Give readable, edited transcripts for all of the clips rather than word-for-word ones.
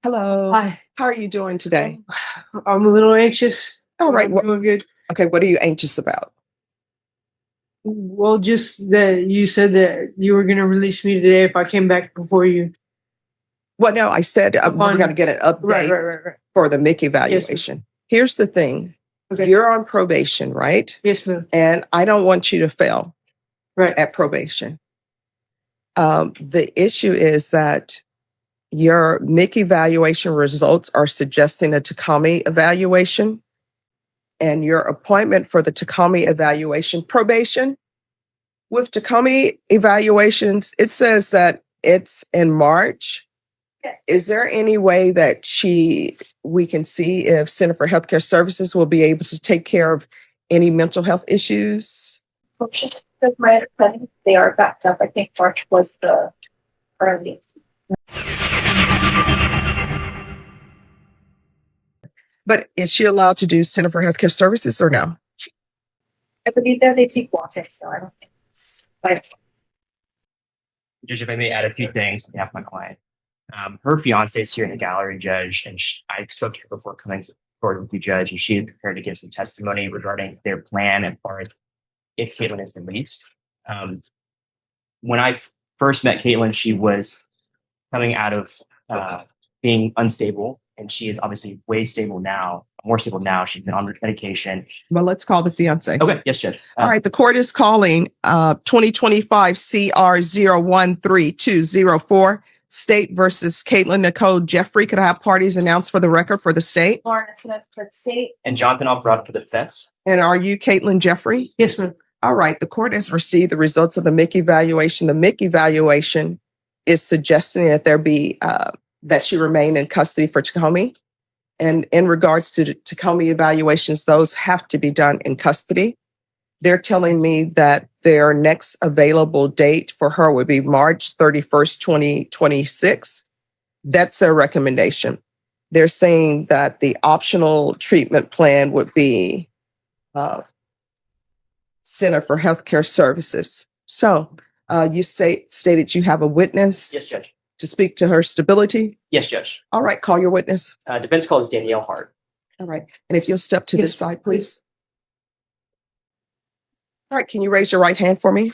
Hello. Hi. How are you doing today? I'm a little anxious. All right. I'm doing good. Okay. What are you anxious about? Well, just that you said that you were going to release me today if I came back before you. Well, no, I said we're going to get an update Right. for the MIC Yes, evaluation. Here's the thing. Okay. You're on probation, right? Yes, ma'am. And I don't want you to fail Right. at probation. The issue is that your MIC evaluation results are suggesting a Takami evaluation, and your appointment for the Takami evaluation probation. With Takami evaluations, it says that it's in March. Yes. Is there any way that we can see if Center for Healthcare Services will be able to take care of any mental health issues? With my understanding, they are backed up. I think March was the earliest. But is she allowed to do Center for Healthcare Services or no? I believe that they take walk-ins, so I don't think it's by Judge, if I may add a few things on behalf of my client. Her fiance is here in the gallery, Judge, and I spoke to her before coming to court with you, Judge, and she is prepared to give some testimony regarding their plan as far as if Caitlin is released. When I first met Caitlin, she was coming out of being unstable, and she is obviously way stable now, more stable now. She's been on medication. Well, let's call the fiance. Okay, yes, Judge. All right, the court is calling 2025 CR 013204 State versus Caitlin Nicole Jeffrey. Could I have parties announced for the record for the state? Lauren Smith for the state. And Jonathan Alvarado for the defense. And are you Caitlin Jeffrey? Yes, ma'am. All right, the court has received the results of the MIC evaluation. The MIC evaluation is suggesting that that she remain in custody for Takami. And in regards to the Takami evaluations, those have to be done in custody. They're telling me that their next available date for her would be March 31st, 2026. That's their recommendation. They're saying that the optional treatment plan would be Center for Healthcare Services. So you stated you have a witness Yes, Judge. to speak to her stability. Yes, Judge. All right, call your witness. Defense calls Danielle Hart. All right. And if you'll step to this Yes, side, please. All right. Can you raise your right hand for me?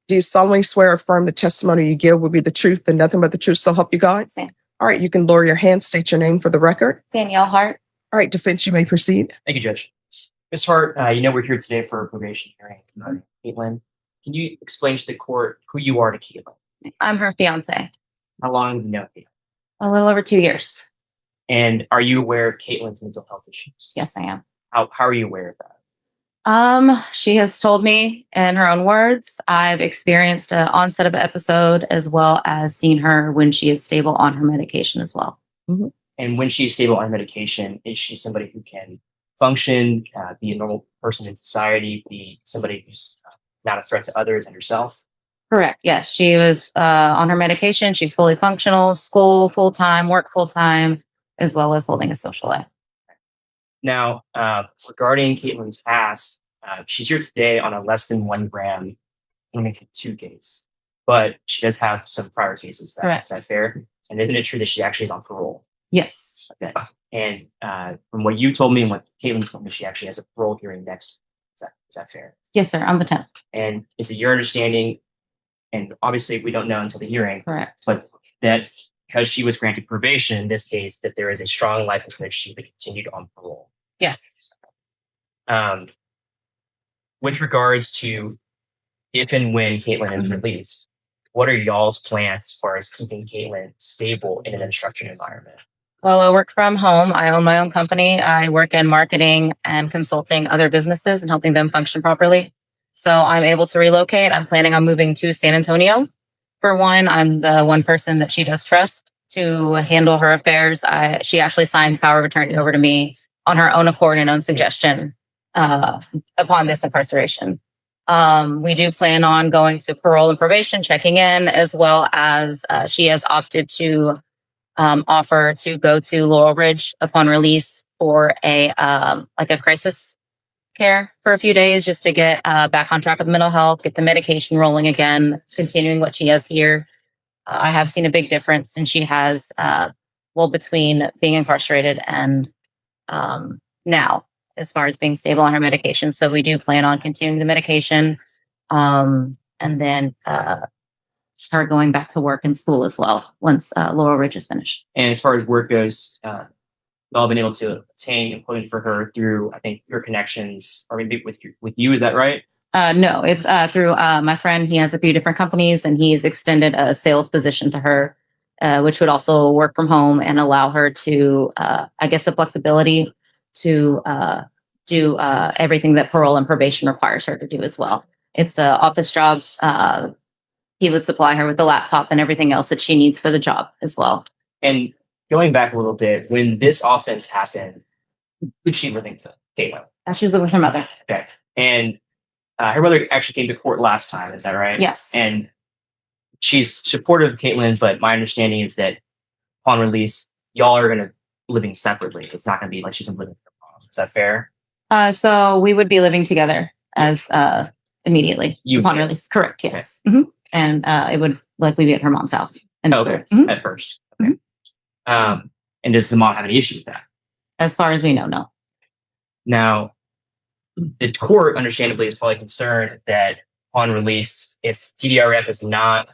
Do you solemnly swear or affirm the testimony you give will be the truth and nothing but the truth, so help you God? Same. All right. You can lower your hand, state your name for the record. Danielle Hart. All right. Defense, you may proceed. Thank you, Judge. Ms. Hart, we're here today for a probation hearing. Caitlin, can you explain to the court who you are to Caitlin? I'm her fiance. How long have you known Caitlin? A little over 2 years. And are you aware of Caitlin's mental health issues? Yes, I am. How are you aware of that? She has told me in her own words, I've experienced an onset of an episode as well as seen her when she is stable on her medication as well. Mm-hmm. And when she's stable on medication, is she somebody who can function, be a normal person in society, be somebody who's not a threat to others and herself? Correct. Yes, she was on her medication. She's fully functional, school full-time, work full-time, as well as holding a social life. Now, regarding Caitlin's past, she's here today on a less than 1 gram two case, but she does have some prior cases. Correct. Is that fair? And isn't it true that she actually is on parole? Yes. Okay. And from what you told me and what Caitlin told me, she actually has a parole hearing next. Is that fair? Yes, sir. On the 10th. And is it your understanding, and obviously we don't know until the hearing, Correct. but that because she was granted probation in this case, that there is a strong likelihood that she would continue on parole? Yes. With regards to if and when Caitlin is released, what are y'all's plans as far as keeping Caitlin stable in an instruction environment? Well, I work from home. I own my own company. I work in marketing and consulting other businesses and helping them function properly. So I'm able to relocate. I'm planning on moving to San Antonio. For one, I'm the one person that she does trust to handle her affairs. She actually signed power of attorney over to me on her own accord and own suggestion upon this incarceration. We do plan on going to parole and probation, checking in, as well as she has opted to offer to go to Laurel Ridge upon release for a crisis care for a few days, just to get back on track with mental health, get the medication rolling again, continuing what she has here. I have seen a big difference, and she has between being incarcerated and now, as far as being stable on her medication. So we do plan on continuing the medication, and then her going back to work and school as well once Laurel Ridge is finished. And as far as work goes, we've all been able to obtain employment for her through, I think, your connections, or maybe with you. Is that right? No, it's through my friend. He has a few different companies, and he's extended a sales position to her, which would also work from home and allow her to, I guess, the flexibility to do everything that parole and probation requires her to do as well. It's an office job. He would supply her with the laptop and everything else that she needs for the job as well. And going back a little bit, when this offense happened, who's she living with? Caitlin. She was living with her mother. Okay. And her mother actually came to court last time. Is that right? Yes. And she's supportive of Caitlin, but my understanding is that upon release, y'all are going to living separately. It's not going to be like she's living with her mom. Is that fair? So we would be living together as immediately upon release. Correct. Yes. Okay. Mm-hmm. And it would likely be at her mom's house. Okay. Mm-hmm. At first. Okay. And does the mom have any issue with that? As far as we know, no. Now, the court, understandably, is probably concerned that upon release, if TDRF is not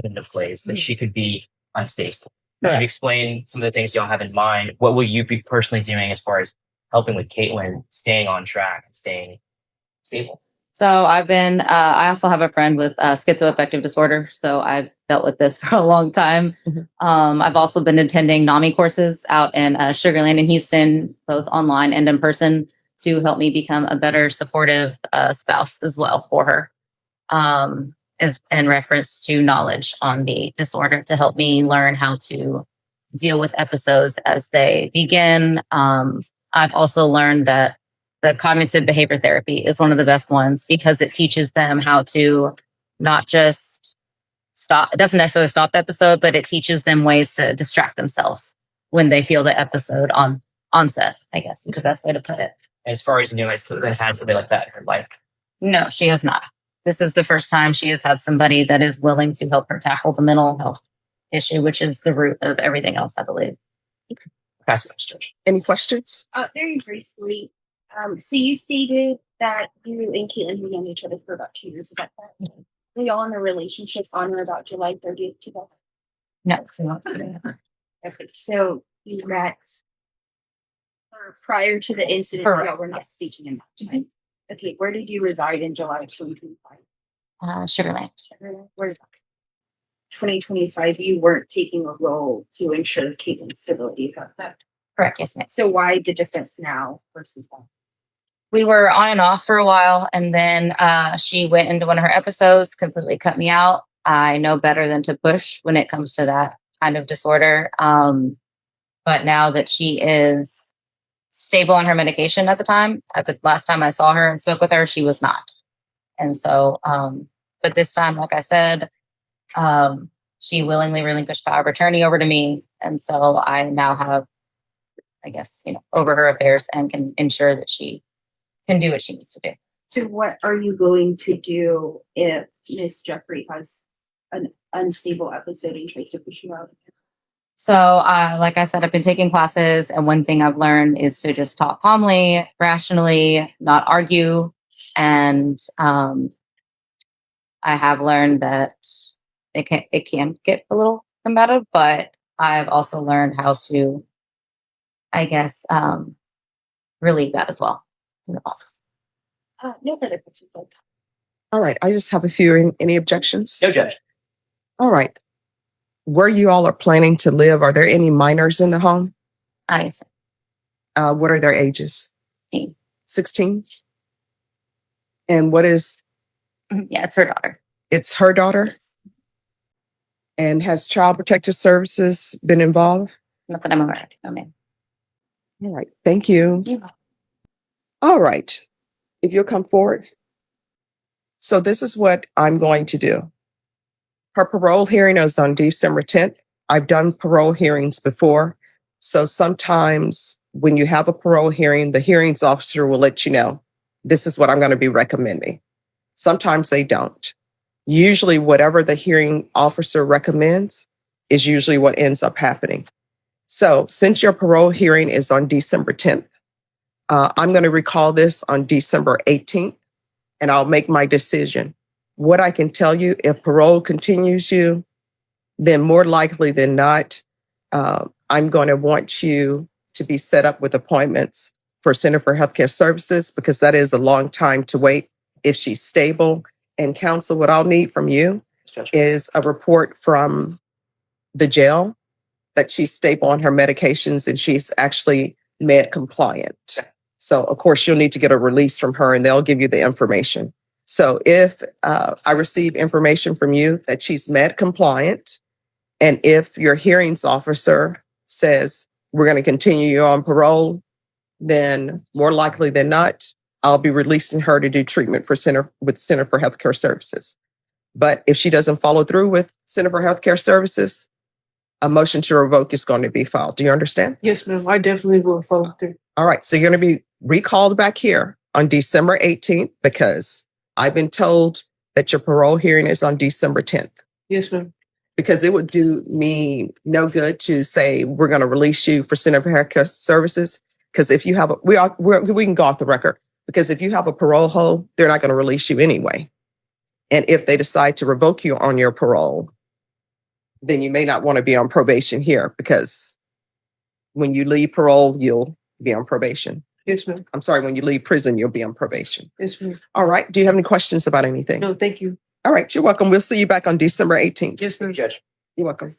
put into place, that she could be unstable. Can you explain some of the things y'all have in mind? What will you be personally doing as far as helping with Caitlin staying on track and staying stable? So I've been, I also have a friend with schizoaffective disorder. So I've dealt with this for a long time. Mm-hmm. I've also been attending NAMI courses out in Sugar Land in Houston, both online and in person, to help me become a better supportive spouse as well for her. As in reference to knowledge on the disorder to help me learn how to deal with episodes as they begin. I've also learned that the cognitive behavior therapy is one of the best ones because it teaches them how to not just stop. It doesn't necessarily stop the episode, but it teaches them ways to distract themselves when they feel the episode on onset, I guess is the best way to put it. As far as you know, has Caitlin had something like that in her life? No, she has not. This is the first time she has had somebody that is willing to help her tackle the mental health issue, which is the root of everything else, I believe. Any questions? Very briefly. So you stated that you and Caitlin have known each other for about 2 years. Is that correct? Mm-hmm. Were y'all in a relationship on or about July 30th, 2000? No. Okay, so you met prior to the incident. Correct. Y'all were not speaking in that time. Okay, where did you reside in July 2025? Sugar Land. Where's 2025? You weren't taking a role to ensure Caitlin's stability. Is that correct? Correct, yes, ma'am. So why the difference now versus then? We were on and off for a while, and then she went into one of her episodes, completely cut me out. I know better than to push when it comes to that kind of disorder. But now that she is stable on her medication at the last time I saw her and spoke with her, she was not. And so, but this time, like I said, she willingly relinquished power of attorney over to me. And so I now have, I guess, over her affairs and can ensure that she can do what she needs to do. So what are you going to do if Miss Jeffrey has an unstable episode and tries to push you out? So, like I said, I've been taking classes, and one thing I've learned is to just talk calmly, rationally, not argue. And I have learned that it can get a little combative, but I've also learned how to, I guess, relieve that as well in the process. No further questions. All right. I just have a few. Any objections? No, Judge. All right. Where you all are planning to live, are there any minors in the home? I What are their ages? 16. 16? And what is? Yeah, it's her daughter. It's her daughter? Yes. And has Child Protective Services been involved? Not that I'm aware of. No, ma'am. All right. Thank you. Yeah. All right. If you'll come forward. So this is what I'm going to do. Her parole hearing is on December 10th. I've done parole hearings before. So sometimes when you have a parole hearing, the hearings officer will let you know, this is what I'm going to be recommending. Sometimes they don't. Usually whatever the hearing officer recommends is usually what ends up happening. So since your parole hearing is on December 10th, I'm going to recall this on December 18th, and I'll make my decision. What I can tell you, if parole continues you, then more likely than not, I'm going to want you to be set up with appointments for Center for Healthcare Services, because that is a long time to wait if she's stable. And counsel, what I'll need from you is a report from the jail that she's stable on her medications and she's actually med compliant. So of course you'll need to get a release from her and they'll give you the information. So if I receive information from you that she's med compliant, and if your hearings officer says we're going to continue you on parole, then more likely than not, I'll be releasing her to do treatment for Center for Healthcare Services. But if she doesn't follow through with Center for Healthcare Services, a motion to revoke is going to be filed. Do you understand? Yes, ma'am. I definitely will follow through. All right. So you're going to be recalled back here on December 18th, because I've been told that your parole hearing is on December 10th. Yes, ma'am. Because it would do me no good to say we're going to release you for Center for Healthcare Services. Because if you have we can go off the record. Because if you have a parole hold, they're not going to release you anyway. And if they decide to revoke you on your parole, then you may not want to be on probation here, because when you leave parole, you'll be on probation. Yes, ma'am. I'm sorry, when you leave prison, you'll be on probation. Yes, ma'am. All right. Do you have any questions about anything? No, thank you. All right. You're welcome. We'll see you back on December 18th. Yes, ma'am. Judge. You're welcome.